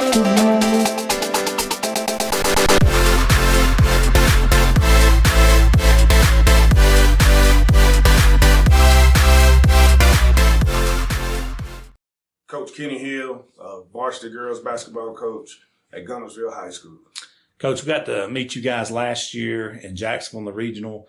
Coach Kenny Hill, varsity girls basketball coach at Guntersville High School. Coach, we got to meet you guys last year in Jacksonville in the regional.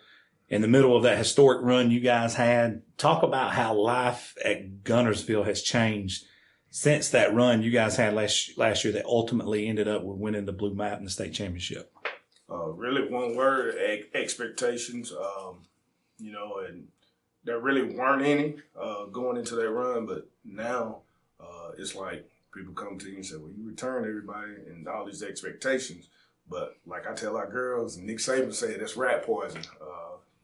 In the middle of that historic run you guys had, talk about how life at Guntersville has changed since that run you guys had last year that ultimately ended up with winning the Blue Mountain State Championship. Really one word, expectations, and there really weren't any going into that run, but now it's like people come to you and say, well, you returned everybody and all these expectations. But like I tell our girls, Nick Saban said, that's rat poison.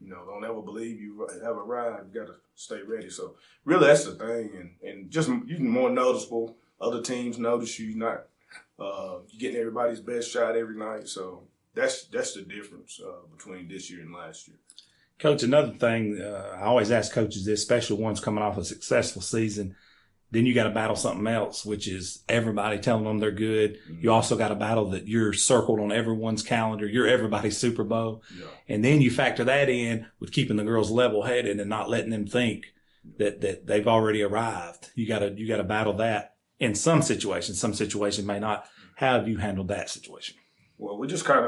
Don't ever believe you have arrived. You got to stay ready. So really that's the thing. And just you're more noticeable. Other teams notice you. You're getting everybody's best shot every night. So that's the difference between this year and last year. Coach, another thing, I always ask coaches this, especially ones coming off a successful season, then you got to battle something else, which is everybody telling them they're good. Mm-hmm. You also got to battle that you're circled on everyone's calendar. You're everybody's Super Bowl. Yeah. And then you factor that in with keeping the girls level-headed and not letting them think that they've already arrived. You got to battle that in some situations. Some situations may not. How have you handled that situation? Well, we try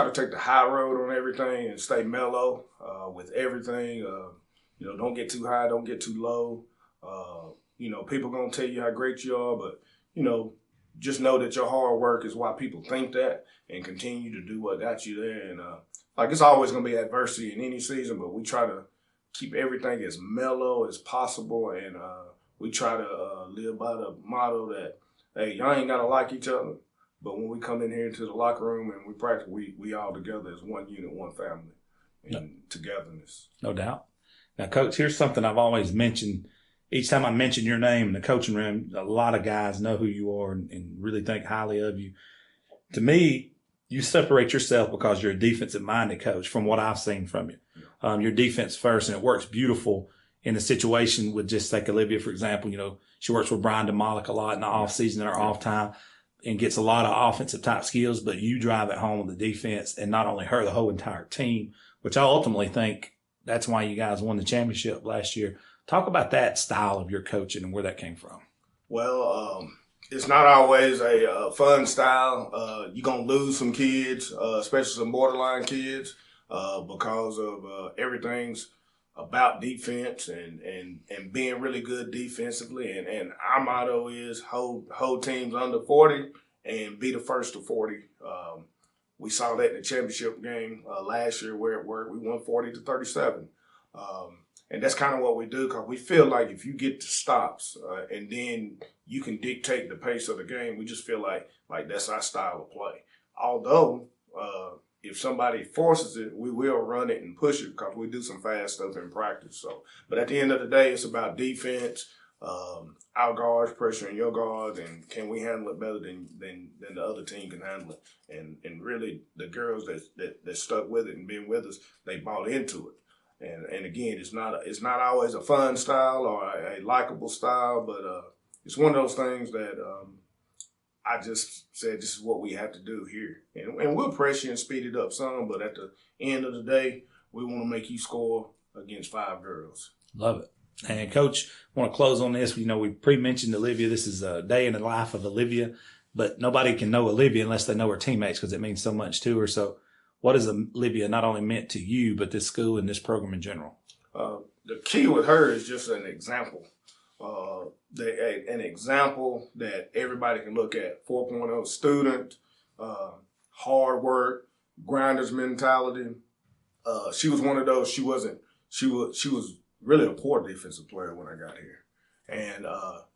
to take the high road on everything and stay mellow with everything. Don't get too high, don't get too low. People going to tell you how great you are, but, just know that your hard work is why people think that and continue to do what got you there. And, it's always going to be adversity in any season, but we try to keep everything as mellow as possible. And we try to live by the motto that, hey, y'all ain't got to like each other. But when we come in here into the locker room and we practice, we all together as one unit, one family, and togetherness. No doubt. Now, Coach, here's something I've always mentioned. Each time I mention your name in the coaching room, a lot of guys know who you are and really think highly of you. To me, you separate yourself because you're a defensive-minded coach from what I've seen from you. You're defense first, and it works beautiful in a situation with just like Olivia, for example. She works with Brian DeMalik a lot in the off-season and her off time and gets a lot of offensive-type skills, but you drive it home with the defense, and not only her, the whole entire team, which I ultimately think that's why you guys won the championship last year. Talk about that style of your coaching and where that came from. Well, it's not always a fun style. You're going to lose some kids, especially some borderline kids, because of everything's about defense and being really good defensively. And our motto is hold teams under 40 and be the first to 40. We saw that in the championship game last year where we won 40-37. And that's kind of what we do because we feel like if you get to stops and then you can dictate the pace of the game, we just feel like that's our style of play. Although if somebody forces it, we will run it and push it because we do some fast stuff in practice. So, but at the end of the day, it's about defense, our guards pressuring your guards, and can we handle it better than the other team can handle it? And really, the girls that stuck with it and been with us, they bought into it. And again, it's not always a fun style or a likable style, but it's one of those things that I just said this is what we have to do here. And we'll press you and speed it up some, but at the end of the day, we want to make you score against 5 girls. Love it. And, Coach, I want to close on this. We pre-mentioned Olivia. This is a day in the life of Olivia, but nobody can know Olivia unless they know her teammates because it means so much to her. So what has Olivia not only meant to you, but this school and this program in general? The key with her is just an example. An example that everybody can look at. 4.0 student, hard work, grinders mentality. She was one of those. She was really a poor defensive player when I got here. And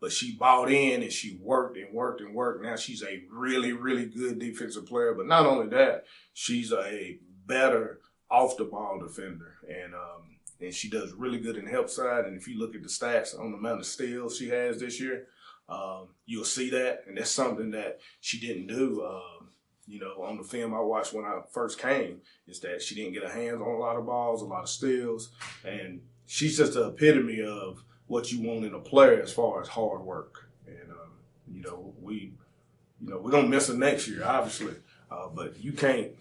but she bought in and she worked and worked and worked. Now she's a really, really good defensive player. But not only that, she's a better off the ball defender. And she does really good in the help side. And if you look at the stats on the amount of steals she has this year, you'll see that. And that's something that she didn't do. On the film I watched when I first came, is that she didn't get her hands on a lot of balls, a lot of steals. And she's just the epitome of what you want in a player as far as hard work. And, we're going to miss her next year, obviously. But you can't,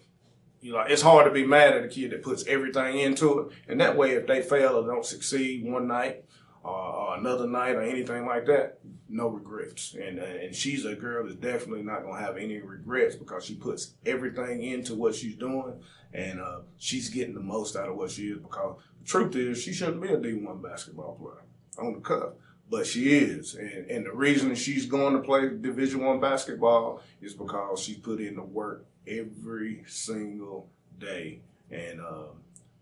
it's hard to be mad at a kid that puts everything into it. And that way, if they fail or don't succeed one night or another night or anything like that, no regrets. And she's a girl that's definitely not going to have any regrets because she puts everything into what she's doing. And she's getting the most out of what she is because the truth is she shouldn't be a D1 basketball player on the cuff. But she is. And the reason she's going to play Division I basketball is because she put in the work every single day. And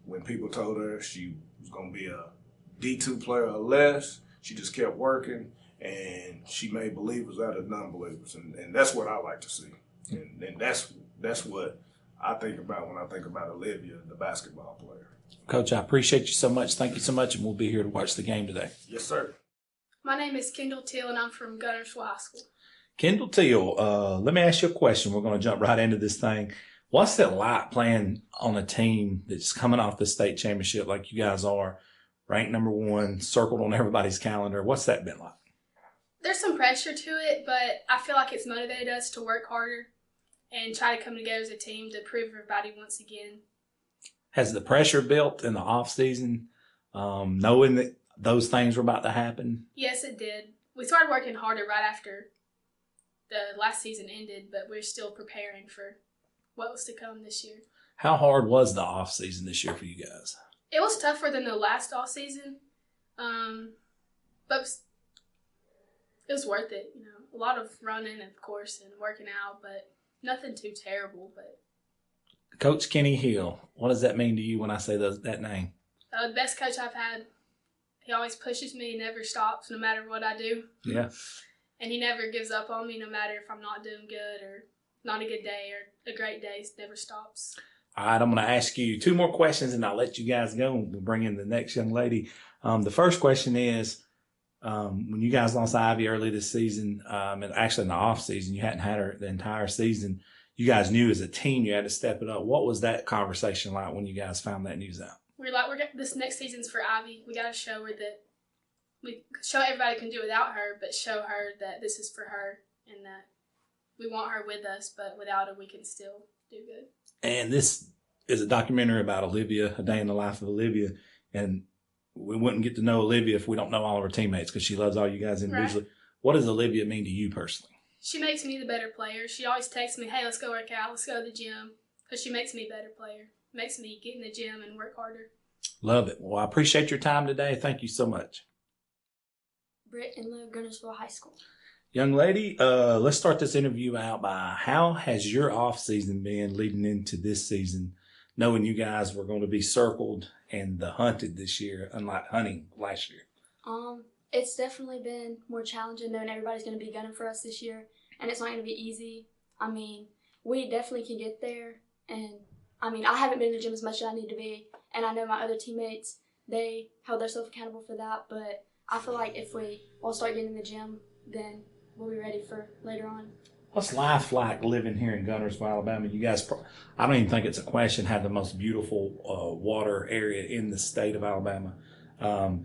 when people told her she was going to be a D2 player or less, she just kept working, and she made believers out of non-believers. And that's what I like to see. And that's what I think about when I think about Olivia, the basketball player. Coach, I appreciate you so much. Thank you so much, and we'll be here to watch the game today. Yes, sir. My name is Kendall Teal, and I'm from Guntersville High School. Kendall Teal, let me ask you a question. We're going to jump right into this thing. What's it like playing on a team that's coming off the state championship like you guys are, ranked number 1, circled on everybody's calendar? What's that been like? There's some pressure to it, but I feel like it's motivated us to work harder and try to come together as a team to prove everybody once again. Has the pressure built in the off season, knowing that those things were about to happen? Yes, it did. We started working harder right after the last season ended, but we're still preparing for what was to come this year. How hard was the off season this year for you guys? It was tougher than the last off season, but it was worth it. A lot of running, of course, and working out, but nothing too terrible. But Coach Kenny Hill, what does that mean to you when I say that name? The best coach I've had. He always pushes me and never stops no matter what I do. Yeah. And he never gives up on me no matter if I'm not doing good or not a good day or a great day. It never stops. All right, I'm going to ask you 2 more questions, and I'll let you guys go. We'll bring in the next young lady. The first question is, when you guys lost Ivy early this season, and actually in the off season, you hadn't had her the entire season. You guys knew as a team you had to step it up. What was that conversation like when you guys found that news out? This next season's for Ivy. We got to show her that we show everybody can do without her, but show her that this is for her and that we want her with us, but without her, we can still do good. And this is a documentary about Olivia, a day in the life of Olivia. And we wouldn't get to know Olivia if we don't know all of her teammates because she loves all you guys individually. Right. What does Olivia mean to you personally? She makes me the better player. She always texts me, hey, let's go work out. Let's go to the gym. Because she makes me a better player. Makes me get in the gym and work harder. Love it. Well, I appreciate your time today. Thank you so much. Britt and Lou, Guntersville High School. Young lady, let's start this interview out by how has your off season been leading into this season, knowing you guys were going to be circled and the hunted this year, unlike hunting last year? It's definitely been more challenging knowing everybody's going to be gunning for us this year, and it's not going to be easy. I mean, we definitely can get there, and I haven't been in the gym as much as I need to be, and I know my other teammates, they held themselves accountable for that, but I feel like if we all start getting in the gym, then we'll be ready for later on. What's life like living here in Guntersville, Alabama? You guys, I don't even think it's a question, have the most beautiful water area in the state of Alabama.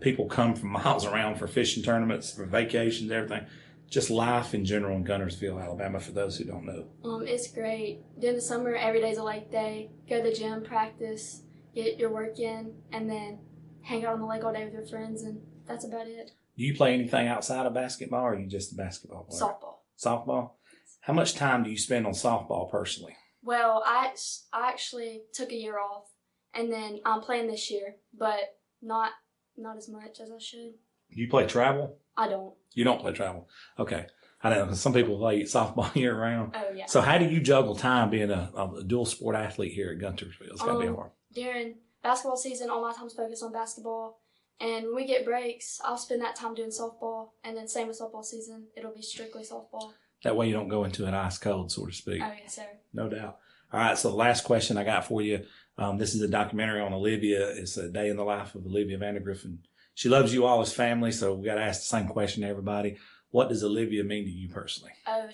People come from miles around for fishing tournaments, for vacations, everything. Just life in general in Guntersville, Alabama, for those who don't know. It's great. During the summer, every day's a lake day. Go to the gym, practice, get your work in, and then hang out on the lake all day with your friends, and that's about it. Do you play anything outside of basketball, or are you just a basketball player? Softball. Softball? How much time do you spend on softball personally? Well, I actually took a year off, and then I'm playing this year, but not as much as I should. Do you play travel? I don't. You don't play travel? Okay. I know, because some people play softball year round. Oh, yeah. So how do you juggle time being a dual sport athlete here at Guntersville? It's got to be hard. During basketball season, all my time's focused on basketball. And when we get breaks, I'll spend that time doing softball. And then same with softball season, it'll be strictly softball. That way you don't go into an ice cold, so to speak. Oh, yes, sir. No doubt. All right, so the last question I got for you. This is a documentary on Olivia. It's a day in the life of Olivia Vandergriff. And she loves you all as family, so we got to ask the same question to everybody. What does Olivia mean to you personally? Oh,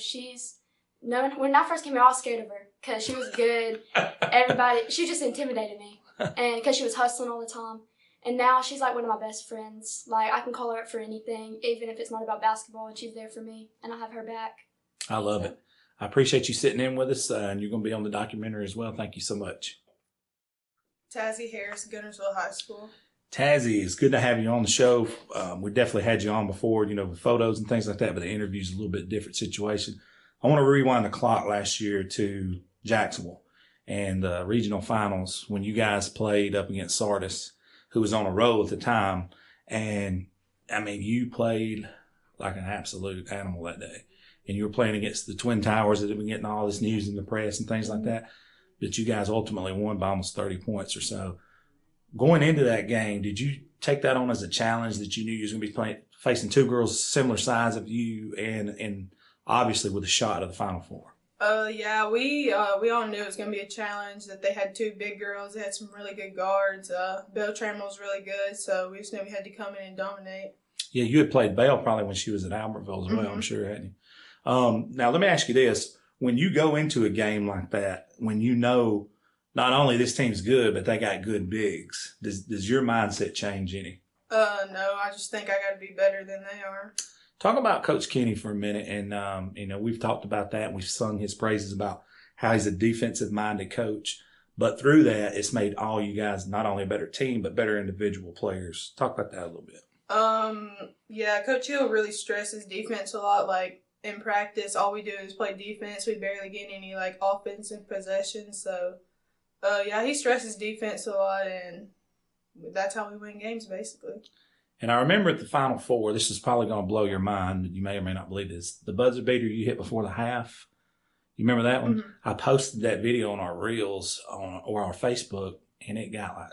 when I first came here, I was scared of her because she was good. She just intimidated me. And because she was hustling all the time. And now she's like one of my best friends. Like, I can call her up for anything, even if it's not about basketball, and she's there for me, and I have her back. I love it. I appreciate you sitting in with us, and you're going to be on the documentary as well. Thank you so much. Tazzy Harris, Guntersville High School. Tazzy, it's good to have you on the show. We definitely had you on before, with photos and things like that, but the interview's a little bit different situation. I want to rewind the clock last year to Jacksonville and the regional finals when you guys played up against Sardis, who was on a roll at the time. And, you played like an absolute animal that day. And you were playing against the Twin Towers that had been getting all this news in the press and things like that. But you guys ultimately won by almost 30 points or so. Going into that game, did you take that on as a challenge that you knew you was going to be facing two girls similar size of you and obviously with a shot of the Final Four? Yeah, we all knew it was going to be a challenge, that they had two big girls. They had some really good guards. Beltran was really good, so we just knew we had to come in and dominate. Yeah, you had played Belle probably when she was at Albertville as well, I'm sure, hadn't you? Now, let me ask you this. When you go into a game like that, when you know not only this team's good, but they got good bigs, does your mindset change any? No, I just think I got to be better than they are. Talk about Coach Kenny for a minute. And, we've talked about that and we've sung his praises about how he's a defensive-minded coach. But through that, it's made all you guys not only a better team, but better individual players. Talk about that a little bit. Yeah, Coach Hill really stresses defense a lot. Like, in practice, all we do is play defense. We barely get any, offensive possessions. So, yeah, he stresses defense a lot, and that's how we win games, basically. And I remember at the Final Four, this is probably going to blow your mind. You may or may not believe this. The buzzer beater you hit before the half, you remember that one? Mm-hmm. I posted that video on our Reels or our Facebook, and it got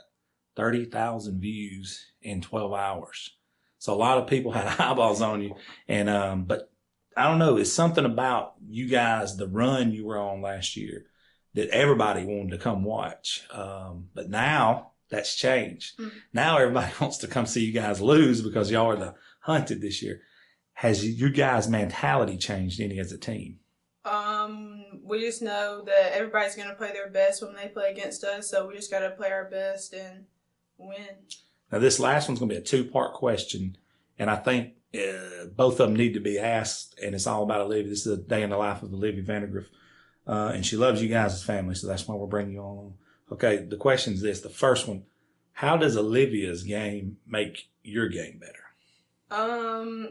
30,000 views in 12 hours. So a lot of people had eyeballs on you. And but I don't know, it's something about you guys, the run you were on last year, that everybody wanted to come watch. But now that's changed. Mm-hmm. Now everybody wants to come see you guys lose because y'all are the hunted this year. Has your guys' mentality changed any as a team? We just know that everybody's going to play their best when they play against us, so we just got to play our best and win. Now, this last one's going to be a two-part question, and I think both of them need to be asked, and it's all about Olivia. This is a day in the life of Olivia Vandergriff, and she loves you guys as family, so that's why we're bringing you on. Okay, the question is this. The first one, how does Olivia's game make your game better?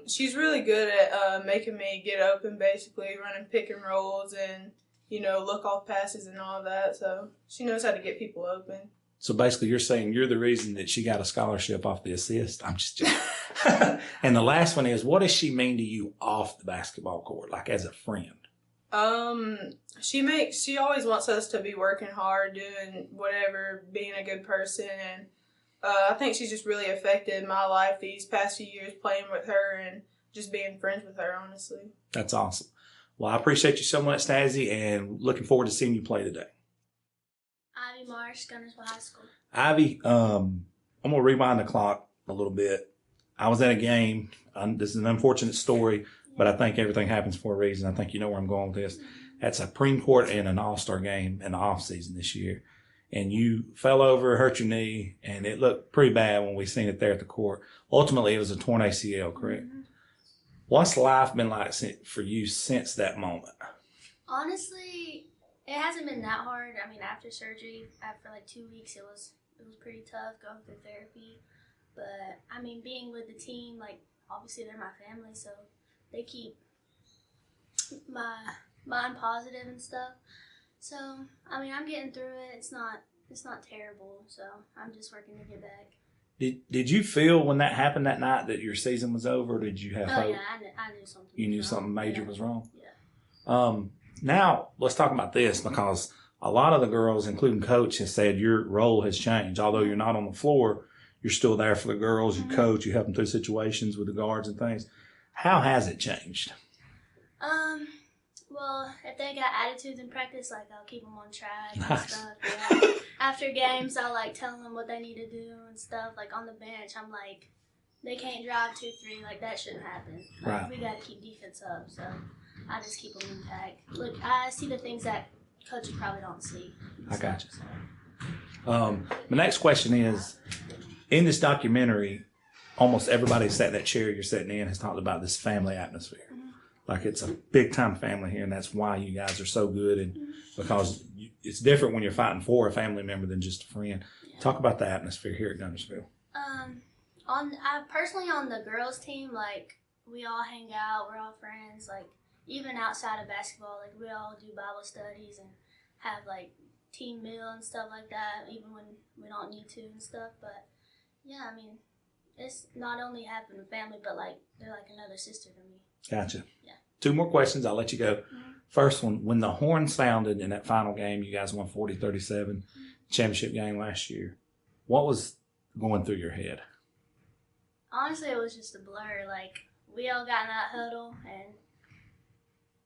She's really good at making me get open, basically, running pick and rolls and, look off passes and all that. So she knows how to get people open. So basically you're saying you're the reason that she got a scholarship off the assist. I'm just joking. And the last one is, what does she mean to you off the basketball court, like as a friend? She always wants us to be working hard, doing whatever, being a good person, and I think she's just really affected my life these past few years playing with her and just being friends with her, honestly. That's awesome. Well, I appreciate you so much, Tazzy, and looking forward to seeing you play today. Ivy Marsh, Guntersville High School. Ivy, I'm going to rewind the clock a little bit. I was at a game. This is an unfortunate story, but I think everything happens for a reason. I think you know where I'm going with this. That's a Supreme Court and an All-Star game in the off-season this year. And you fell over, hurt your knee, and it looked pretty bad when we seen it there at the court. Ultimately, it was a torn ACL, correct? Mm-hmm. What's life been like for you since that moment? Honestly, it hasn't been that hard. After surgery, after 2 weeks, it was pretty tough going through therapy. But, being with the team, obviously they're my family, so they keep my mind positive and stuff. So, I'm getting through it. It's not terrible, so I'm just working to get back. Did you feel when that happened that night that your season was over, or did you have hope? Yeah, I knew something. You knew something major was wrong? Yeah. Now, let's talk about this, because a lot of the girls, including Coach, has said your role has changed. Although you're not on the floor, you're still there for the girls. You coach, you help them through situations with the guards and things. How has it changed? Well, if they got attitudes in practice, I'll keep them on track and stuff. Yeah. After games, I'll tell them what they need to do and stuff. On the bench, I'm they can't drive 2-3. That shouldn't happen. Right. We got to keep defense up. So I just keep them intact. Look, I see the things that coaches probably don't see. I got you. So. My next question is, in this documentary, almost everybody sat in that chair you're sitting in has talked about this family atmosphere. Mm-hmm. like it's a big time family here, and that's why you guys are so good. And because it's different when you're fighting for a family member than just a friend. Yeah. Talk about the atmosphere here at Guntersville. Personally on the girls team, like we all hang out, we're all friends. Like even outside of basketball, like we all do Bible studies and have like team meal and stuff like that, even when we don't need to and stuff. But yeah, I mean, it's not only having a family, but like they're like another sister to me. Gotcha. Yeah. 2 more questions. I'll let you go. First one, when the horn sounded in that final game, you guys won 40-37, championship game last year. What was going through your head? Honestly, it was just a blur. Like we all got in that huddle, and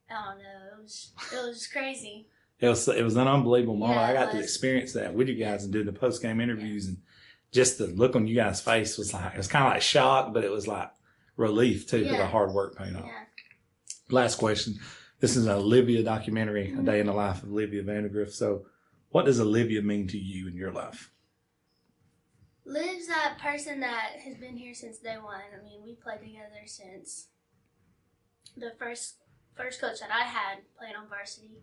I don't know, it was just crazy. It was an unbelievable moment. Yeah, I got it to was. experience that with you guys and doing the post game interviews, and just the look on you guys' face was like, it was kind of like shock, but it was like relief too for the hard work paid off. Yeah. Last question. This is an Olivia documentary, A Day in the Life of Olivia Vandergrift. So what does Olivia mean to you in your life? Liv's that person that has been here since day one. I mean, we played together since the first coach that I had played on varsity.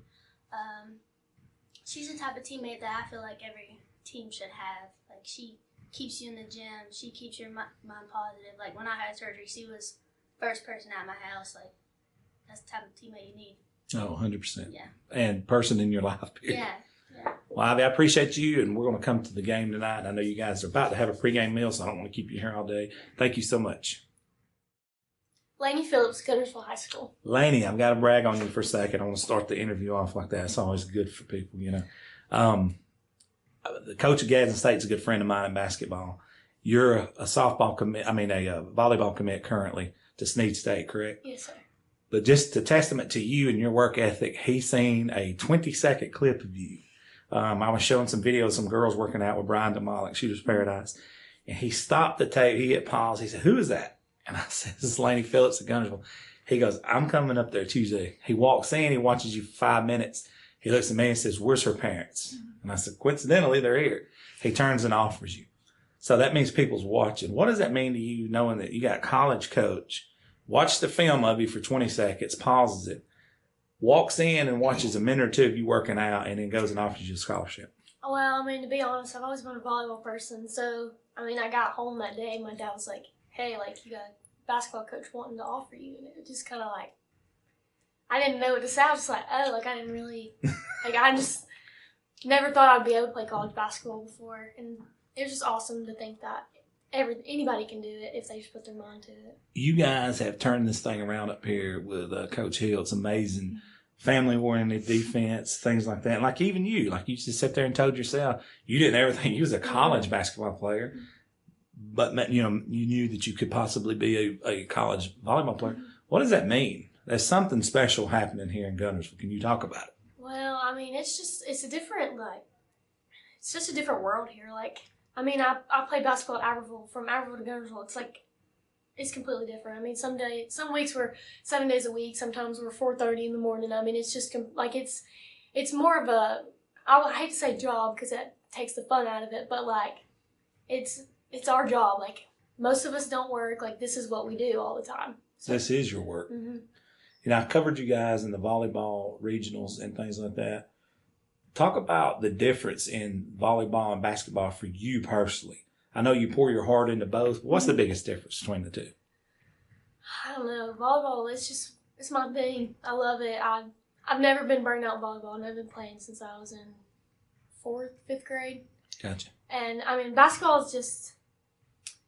She's the type of teammate that I feel like every team should have. Like she keeps you in the gym. She keeps your mind positive. Like when I had surgery, she was first person at my house. Like that's the type of teammate you need. Oh, 100%. Yeah. And person in your life. Period. Yeah. Yeah. Well, Ivy, I appreciate you, and we're going to come to the game tonight. I know you guys are about to have a pregame meal, so I don't want to keep you here all day. Thank you so much. Lainey Phillips, Guntersville High School. Lainey, I've got to brag on you for a second. I want to start the interview off like that. It's always good for people, you know. The coach of Gadsden State's a good friend of mine in basketball. You're a volleyball commit currently to Snead State, correct? Yes, sir. But just a testament to you and your work ethic, he's seen a 20-second clip of you. I was showing some videos of some girls working out with Brian DeMolick, Shooter's Paradise. And he stopped the tape. He hit pause. He said, "Who is that?" And I said, "This is Lainey Phillips at Guntersville." He goes, "I'm coming up there Tuesday." He walks in. He watches you for 5 minutes. He looks at me and says, "Where's her parents?" And I said, "Coincidentally, they're here." He turns and offers you. So that means people's watching. What does that mean to you knowing that you got a college coach, watch the film of you for 20 seconds, pauses it, walks in and watches a minute or two of you working out, and then goes and offers you a scholarship? Well, I mean, to be honest, I've always been a volleyball person. So, I mean, I got home that day, my dad was like, "Hey, like, you got a basketball coach wanting to offer you." And it was just kind of like, I didn't know what to say. I was just like, oh, like, I didn't really, like, I just never thought I'd be able to play college basketball before. And it was just awesome to think that anybody can do it if they just put their mind to it. You guys have turned this thing around up here with Coach Hill. It's amazing. Family-oriented defense, things like that. Like even you, like you just sat there and told yourself you didn't ever think you was a college basketball player, but you know you knew that you could possibly be a college volleyball player. What does that mean? There's something special happening here in Guntersville. Can you talk about it? Well, I mean, it's just a different world here. Like, I mean, I played basketball at Aberville. From Aberville to Guntersville, it's completely different. I mean, some weeks we're 7 days a week. Sometimes we're 4:30 in the morning. I mean, it's just like it's more of a, I hate to say job because that takes the fun out of it, but like it's our job. Like most of us don't work. Like this is what we do all the time. So, This is your work. mm-hmm. You know, I covered you guys in the volleyball regionals and things like that. Talk about the difference in volleyball and basketball for you personally. I know you pour your heart into both. What's the biggest difference between the two? I don't know. Volleyball, it's my thing. I love it. I've never been burned out in volleyball. I've been playing since I was in 4th, 5th grade. Gotcha. And I mean, basketball is just,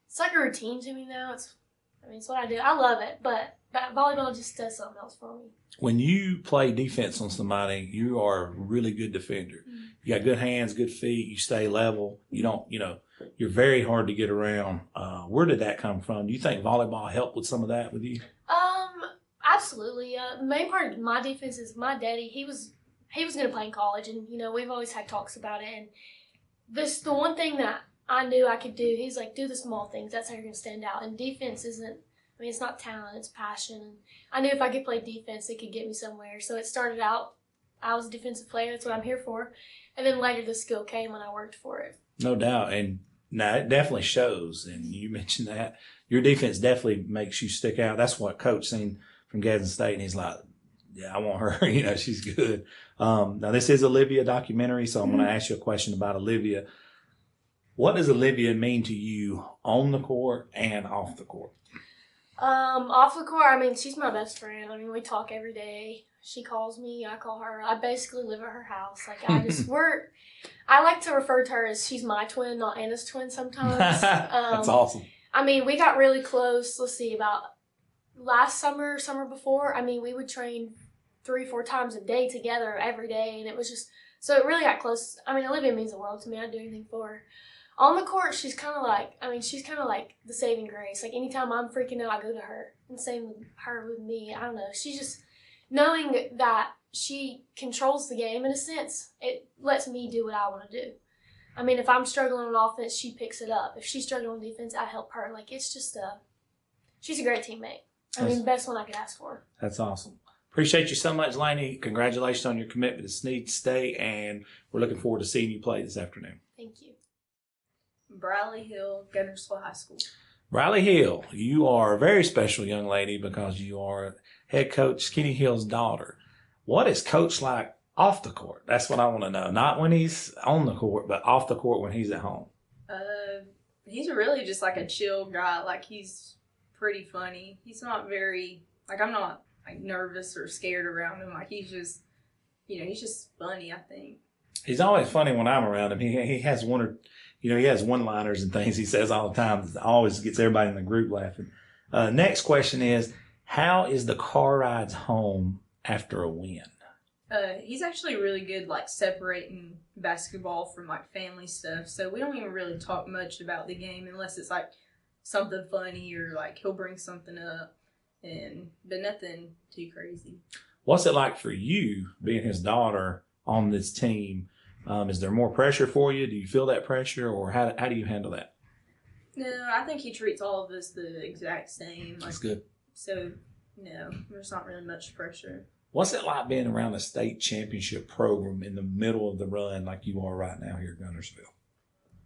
it's like a routine to me now. It's what I do. I love it, but volleyball just does something else for me. When you play defense on somebody, you are a really good defender. Mm-hmm. You got good hands, good feet. You stay level. You don't, you're very hard to get around. Where did that come from? Do you think volleyball helped with some of that with you? Absolutely. The main part of my defense is my daddy. He was going to play in college, and we've always had talks about it. And the one thing that I knew I could do, he's like, do the small things. That's how you're going to stand out. And defense isn't. I mean, it's not talent, it's passion. And I knew if I could play defense, it could get me somewhere. So it started out, I was a defensive player. That's what I'm here for. And then later the skill came when I worked for it. No doubt. And now it definitely shows. And you mentioned that. Your defense definitely makes you stick out. That's what Coach seen from Gadsden State, and he's like, yeah, I want her. You know, she's good. Now, this is Olivia documentary, so I'm going to ask you a question about Olivia. What does Olivia mean to you on the court and off the court? Off the court, I mean, she's my best friend. I mean, we talk every day. She calls me, I call her. I basically live at her house. Like, I like to refer to her as she's my twin, not Anna's twin sometimes. That's awesome. I mean, we got really close, let's see, about last summer, summer before. I mean, we would train 3-4 times a day together every day, and it was just, so it really got close. I mean, Olivia means the world to me. I'd do anything for her. On the court, she's kind of like the saving grace. Like, anytime I'm freaking out, I go to her. And same with her with me. I don't know. She's just, knowing that she controls the game in a sense, it lets me do what I want to do. I mean, if I'm struggling on offense, she picks it up. If she's struggling on defense, I help her. Like, it's just she's a great teammate. I mean, best one I could ask for. That's awesome. Appreciate you so much, Lainey. Congratulations on your commitment to Snead State, and we're looking forward to seeing you play this afternoon. Thank you. Briley Hill, Guntersville High School. Briley Hill, you are a very special young lady because you are head coach Kenny Hill's daughter. What is Coach like off the court? That's what I want to know. Not when he's on the court, but off the court when he's at home. He's really just like a chill guy. Like, he's pretty funny. He's not very, like, I'm not like nervous or scared around him. Like, he's just, he's just funny, I think. He's always funny when I'm around him. He has he has one-liners and things he says all the time. It always gets everybody in the group laughing. Next question is, how is the car rides home after a win? He's actually really good, like, separating basketball from, like, family stuff. So we don't even really talk much about the game unless it's, like, something funny or, like, he'll bring something up. But nothing too crazy. What's it like for you, being his daughter, on this team? Is there more pressure for you? Do you feel that pressure, or how do you handle that? No, I think he treats all of us the exact same. Like, That's good. So, no, there's not really much pressure. What's it like being around a state championship program in the middle of the run like you are right now here at Guntersville?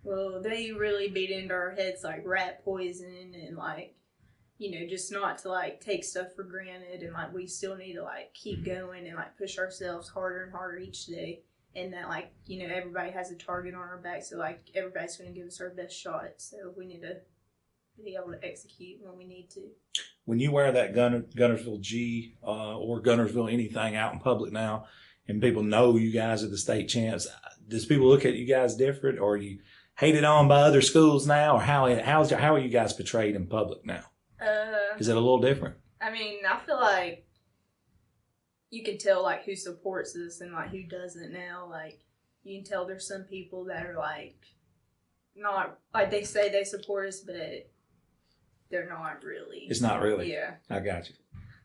Well, they really beat into our heads like rat poison and, like, just not to, like, take stuff for granted, and, like, we still need to, like, keep going and, like, push ourselves harder and harder each day. And that, like, everybody has a target on our back, so, like, everybody's going to give us our best shot. So we need to be able to execute when we need to. When you wear that Guntersville G or Guntersville anything out in public now, and people know you guys are the state champs, does people look at you guys different, or are you hated on by other schools now, or how are you guys portrayed in public now? Is it a little different? I mean, I feel like you can tell, like, who supports us and, like, who doesn't now. Like, you can tell there's some people that are, like, not, like, they say they support us, but they're not really. It's not really. Yeah. I got you.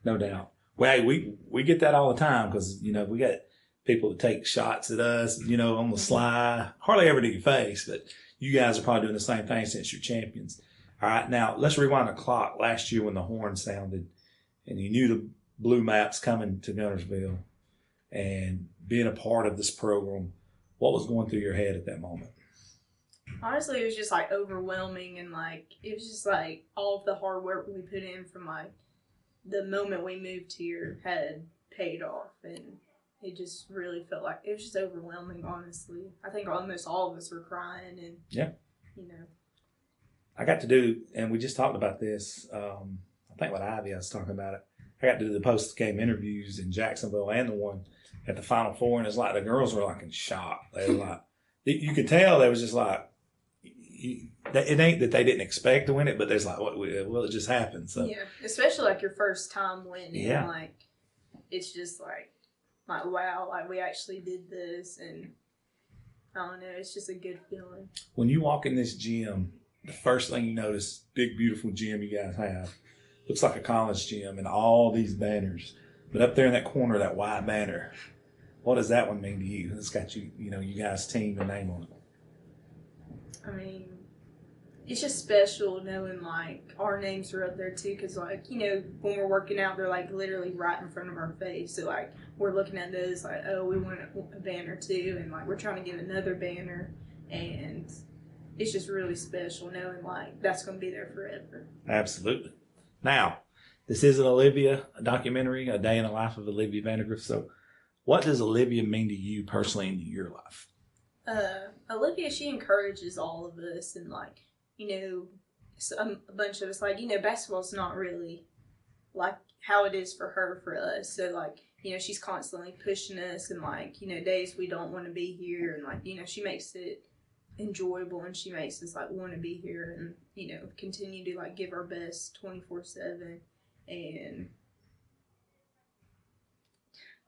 No doubt. Well, hey, we get that all the time because, we got people that take shots at us, on the sly. Hardly ever to your face, but you guys are probably doing the same thing since you're champions. All right, now let's rewind the clock. Last year when the horn sounded and you knew the Blue Maps coming to Guntersville and being a part of this program, what was going through your head at that moment? Honestly, it was just, like, overwhelming, and, like, it was just, like, all of the hard work we put in from, like, the moment we moved here had paid off, and it just really felt like it was just overwhelming, honestly. I think almost all of us were crying, and, yeah. I got to do, and we just talked about this, I think with Ivy I was talking about it. I got to do the post-game interviews in Jacksonville and the one at the Final Four, and it's like the girls were, like, in shock. They were like, you could tell they was just like, it ain't that they didn't expect to win it, but there's like, well, it just happened. So yeah, especially, like, your first time winning. Yeah. Like, it's just like, wow, like, we actually did this, and I don't know, it's just a good feeling. When you walk in this gym, the first thing you notice, big, beautiful gym you guys have, looks like a college gym and all these banners. But up there in that corner, that white banner, what does that one mean to you? It's got you guys' team and name on it. I mean, it's just special knowing, like, our names are up there too, because, like, when we're working out, they're, like, literally right in front of our face. So, like, we're looking at those, like, oh, we want a banner too, and, like, we're trying to get another banner, and it's just really special knowing, like, that's going to be there forever. Absolutely. Now, This is an Olivia documentary, A Day in the Life of Olivia Vandergrift. So what does Olivia mean to you personally in your life? Olivia, she encourages all of us, and like, you know, a bunch of us, like, you know, basketball's not really like how it is for her, for us. So like, you know, she's constantly pushing us, and like, you know, days we don't want to be here, and like, you know, she makes it enjoyable, and she makes us like want to be here, and you know, continue to like give our best 24/7. And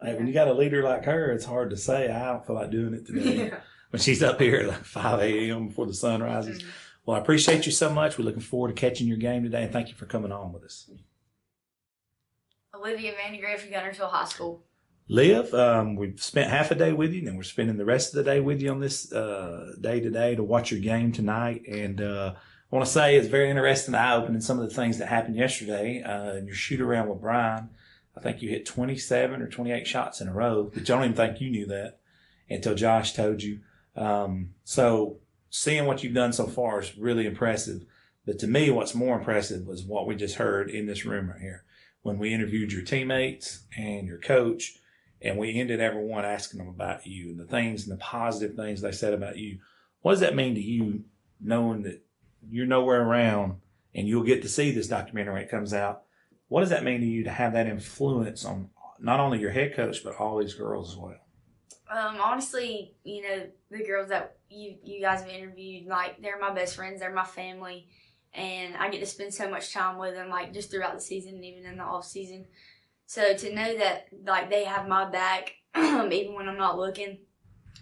Hey, when you got a leader like her, it's hard to say, I don't feel like doing it today. yeah. When she's up here at like 5 a.m. before the sun rises. Mm-hmm. Well, I appreciate you so much. We're looking forward to catching your game today, and thank you for coming on with us. Olivia Vandergrift from Guntersville High School. Liv, we've spent half a day with you, and then we're spending the rest of the day with you on this day today to watch your game tonight. And I want to say it's very interesting, eye-opening, some of the things that happened yesterday in your shoot-around with Brian. I think you hit 27 or 28 shots in a row, but I don't even think you knew that until Josh told you. So seeing what you've done so far is really impressive. But to me, what's more impressive was what we just heard in this room right here when we interviewed your teammates and your coach, and we ended everyone asking them about you and the things and the positive things they said about you. What does that mean to you, knowing that you're nowhere around and you'll get to see this documentary when it comes out? What does that mean to you to have that influence on not only your head coach, but all these girls as well? Honestly, you know, the girls that you guys have interviewed, like, they're my best friends, they're my family, and I get to spend so much time with them, like, just throughout the season and even in the off season. So to know that, like, they have my back, even when I'm not looking,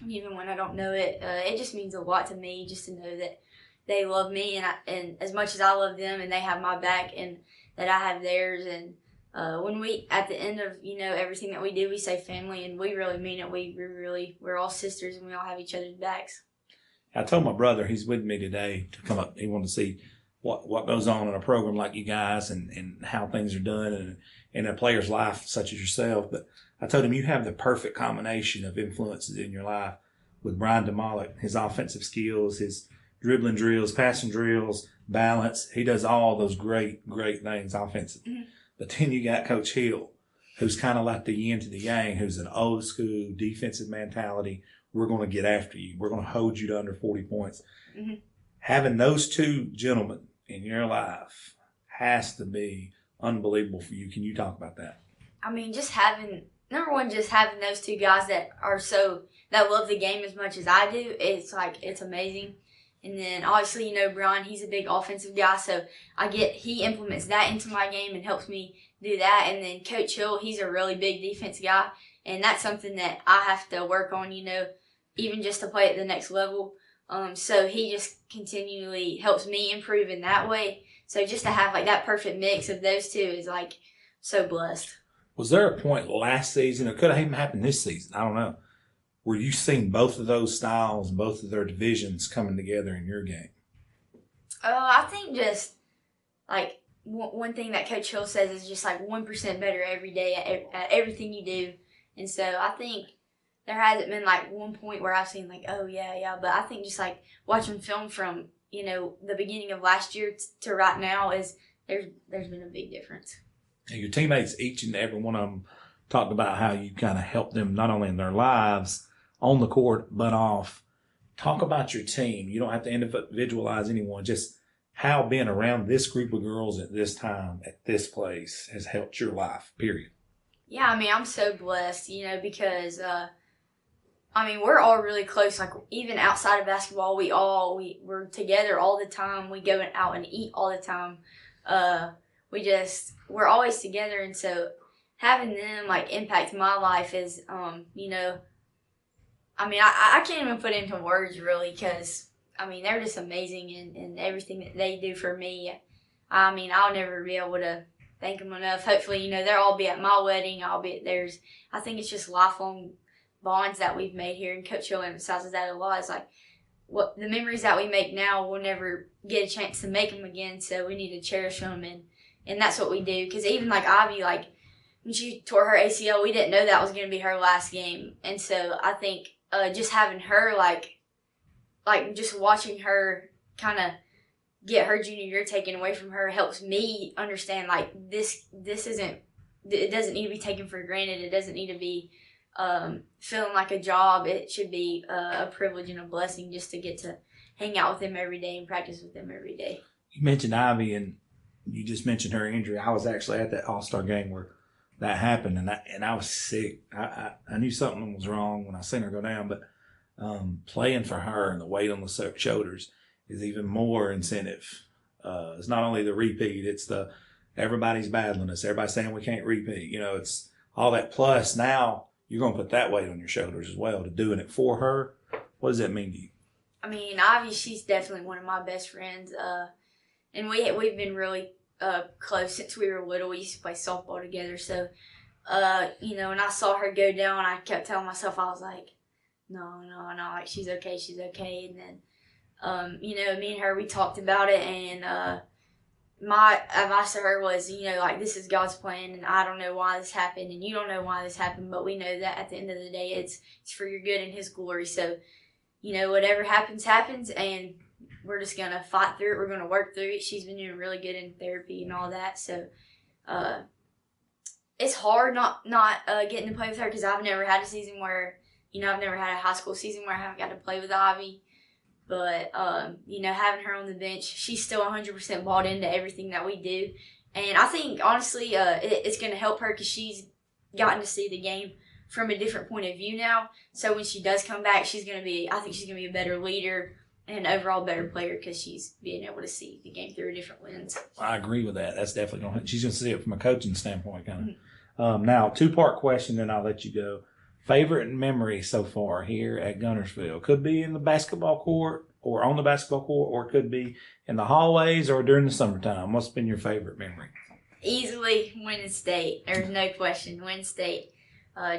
even when I don't know it, it just means a lot to me, just to know that they love me, and as much as I love them, and they have my back, and that I have theirs. And when we, at the end of, you know, everything that we do, we say family, and we really mean it. We're all sisters, and we all have each other's backs. I told my brother, he's with me today, to come up. He wanted to see what goes on in a program like you guys, and how things are done, and in a player's life such as yourself. But I told him you have the perfect combination of influences in your life with Brian DeMollick, his offensive skills, his dribbling drills, passing drills, balance. He does all those great things offensively. Mm-hmm. But then you got Coach Hill, who's kind of like the yin to the yang, who's an old school defensive mentality. We're going to get after you. We're going to hold you to under 40 points. Mm-hmm. Having those two gentlemen in your life has to be unbelievable for you. Can you talk about that? I mean, just having those two guys that love the game as much as I do, it's amazing. And then obviously, you know, Brian, he's a big offensive guy, so he implements that into my game and helps me do that. And then Coach Hill, he's a really big defense guy, and that's something that I have to work on, you know, even just to play at the next level. So he just continually helps me improve in that way. So just to have like that perfect mix of those two is like so blessed. Was there a point last season, or could have even happened this season, I don't know, where you seen both of those styles, both of their divisions coming together in your game? I think just like one thing that Coach Hill says is just like 1% better every day at everything you do. And so I think there hasn't been like one point where I've seen like, oh yeah. But I think just like watching film from, you know, the beginning of last year to right now there's been a big difference. And your teammates, each and every one of them, talked about how you kind of helped them not only in their lives, on the court, but off. Talk about your team. You don't have to individualize anyone. Just how being around this group of girls at this time, at this place, has helped your life, period. Yeah, I mean, I'm so blessed, you know, because, we're all really close. Like, even outside of basketball, we're together all the time. We go out and eat all the time. We're always together. And so having them, like, impact my life is, you know, I can't even put into words, really, because, they're just amazing in everything that they do for me. I'll never be able to thank them enough. Hopefully, you know, they'll all be at my wedding. I'll be at theirs. I think it's just lifelong bonds that we've made here, and Coach Hill emphasizes that a lot. It's like, what the memories that we make now, we'll never get a chance to make them again, so we need to cherish them, and that's what we do. Because even, like, Ivy, like, when she tore her ACL, we didn't know that was going to be her last game. And so I think just having her, like just watching her kind of get her junior year taken away from her helps me understand like this isn't, it doesn't need to be taken for granted. It doesn't need to be feeling like a job. It should be a privilege and a blessing just to get to hang out with them every day and practice with them every day. You mentioned Ivy, and you just mentioned her injury. I was actually at that All-Star game where that happened, and I was sick. I knew something was wrong when I seen her go down, but playing for her and the weight on the shoulders is even more incentive. It's not only the repeat, it's the everybody's battling us. Everybody's saying we can't repeat. You know, it's all that. Plus now you're going to put that weight on your shoulders as well to doing it for her. What does that mean to you? I mean, Ivy, she's definitely one of my best friends. And we've been really close since we were little. We used to play softball together. So, you know, when I saw her go down, I kept telling myself, I was like, no, like she's okay. And then, you know, me and her, we talked about it, and my advice to her was, you know, like, this is God's plan, and I don't know why this happened, and you don't know why this happened, but we know that at the end of the day, it's for your good and His glory. So, you know, whatever happens, and we're just going to fight through it. We're going to work through it. She's been doing really good in therapy and all that. So, it's hard not getting to play with her, because I've never had a season where, you know, I've never had a high school season where I haven't got to play with Ivy. But, you know, having her on the bench, she's still 100% bought into everything that we do. And I think, honestly, it's going to help her because she's gotten to see the game from a different point of view now. So when she does come back, I think she's going to be a better leader and overall better player because she's being able to see the game through a different lens. I agree with that. That's definitely going to, she's going to see it from a coaching standpoint, kind of. Now, 2-part question, then I'll let you go. Favorite memory so far here at Guntersville? Could be in the basketball court or on the basketball court, or it could be in the hallways or during the summertime. What's been your favorite memory? Easily winning state. There's no question. Win state.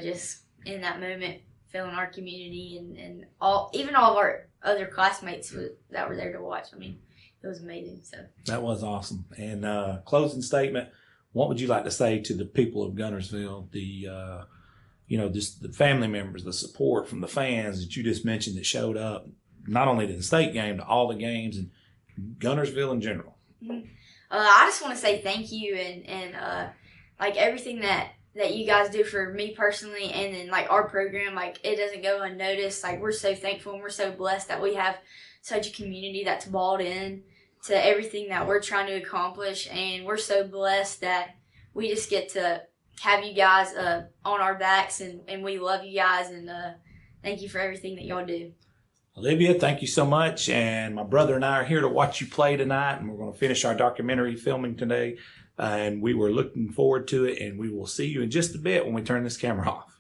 Just in that moment, feeling our community and even all of our other classmates that were there to watch. I mean, it was amazing. So that was awesome. And closing statement, what would you like to say to the people of Guntersville, you know, just the family members, the support from the fans that you just mentioned that showed up, not only to the state game, to all the games and Guntersville in general? Mm-hmm. I just want to say thank you and like everything that you guys do for me personally, and then like our program, like it doesn't go unnoticed. Like we're so thankful and we're so blessed that we have such a community that's bought in to everything that we're trying to accomplish, and we're so blessed that we just get to have you guys on our backs, and we love you guys, and thank you for everything that y'all do. Olivia, thank you so much. And my brother and I are here to watch you play tonight, and we're going to finish our documentary filming today. And we were looking forward to it, and we will see you in just a bit when we turn this camera off.